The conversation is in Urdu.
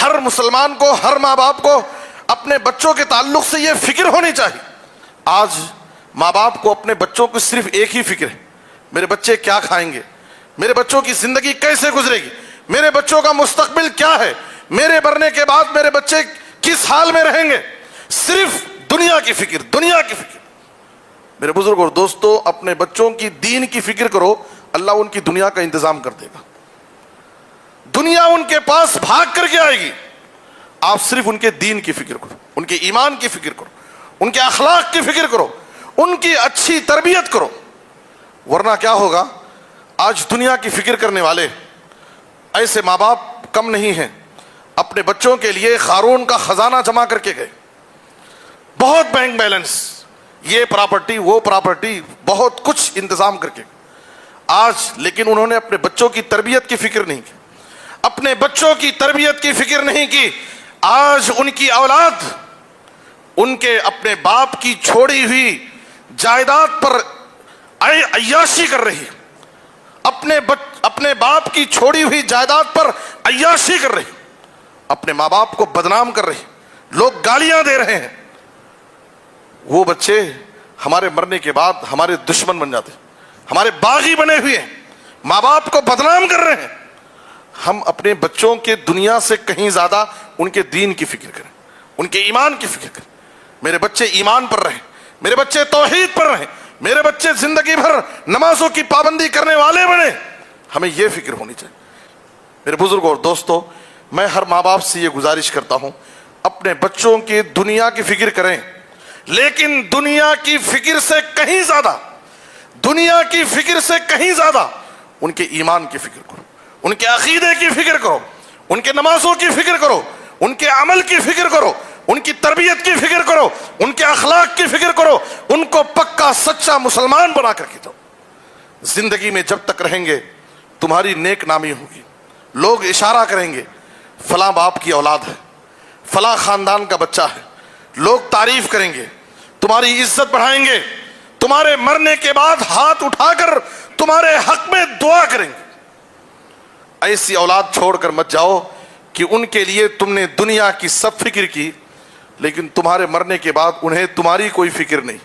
ہر مسلمان کو، ہر ماں باپ کو اپنے بچوں کے تعلق سے یہ فکر ہونی چاہیے۔ آج ماں باپ کو اپنے بچوں کی صرف ایک ہی فکر ہے، میرے بچے کیا کھائیں گے، میرے بچوں کی زندگی کیسے گزرے گی، میرے بچوں کا مستقبل کیا ہے، میرے مرنے کے بعد میرے بچے کس حال میں رہیں گے، صرف دنیا کی فکر، دنیا کی فکر۔ میرے بزرگ اور دوستو، اپنے بچوں کی دین کی فکر کرو، اللہ ان کی دنیا کا انتظام کر دے گا، دنیا ان کے پاس بھاگ کر کے آئے گی۔ آپ صرف ان کے دین کی فکر کرو، ان کے ایمان کی فکر کرو، ان کے اخلاق کی فکر کرو، ان کی اچھی تربیت کرو، ورنہ کیا ہوگا؟ آج دنیا کی فکر کرنے والے ایسے ماں باپ کم نہیں ہیں، اپنے بچوں کے لیے قارون کا خزانہ جمع کر کے گئے، بہت بینک بیلنس، یہ پراپرٹی وہ پراپرٹی، بہت کچھ انتظام کر کے آج، لیکن انہوں نے اپنے بچوں کی تربیت کی فکر نہیں کی، اپنے بچوں کی تربیت کی فکر نہیں کی۔ آج ان کی اولاد ان کے اپنے باپ کی چھوڑی ہوئی جائیداد پر عیاشی کر رہی، اپنے باپ کی چھوڑی ہوئی جائیداد پر عیاشی کر رہی، اپنے ماں باپ کو بدنام کر رہی، لوگ گالیاں دے رہے ہیں۔ وہ بچے ہمارے مرنے کے بعد ہمارے دشمن بن جاتے، ہمارے باغی بنے ہوئے ہیں، ماں باپ کو بدنام کر رہے ہیں۔ ہم اپنے بچوں کے دنیا سے کہیں زیادہ ان کے دین کی فکر کریں، ان کے ایمان کی فکر کریں۔ میرے بچے ایمان پر رہیں، میرے بچے توحید پر رہیں، میرے بچے زندگی بھر نمازوں کی پابندی کرنے والے بنیں، ہمیں یہ فکر ہونی چاہیے۔ میرے بزرگوں اور دوستو، میں ہر ماں باپ سے یہ گزارش کرتا ہوں، اپنے بچوں کی دنیا کی فکر کریں، لیکن دنیا کی فکر سے کہیں زیادہ، دنیا کی فکر سے کہیں زیادہ ان کے ایمان کی فکر کرو، ان کے عقیدے کی فکر کرو، ان کے نمازوں کی فکر کرو، ان کے عمل کی فکر کرو، ان کی تربیت کی فکر کرو، ان کے اخلاق کی فکر کرو، ان کو پکا سچا مسلمان بنا کر کے دو۔ زندگی میں جب تک رہیں گے تمہاری نیک نامی ہوگی، لوگ اشارہ کریں گے فلاں باپ کی اولاد ہے، فلاں خاندان کا بچہ ہے، لوگ تعریف کریں گے، تمہاری عزت بڑھائیں گے، تمہارے مرنے کے بعد ہاتھ اٹھا کر تمہارے حق میں دعا کریں گے۔ ایسی اولاد چھوڑ کر مت جاؤ کہ ان کے لیے تم نے دنیا کی سب فکر کی، لیکن تمہارے مرنے کے بعد انہیں تمہاری کوئی فکر نہیں۔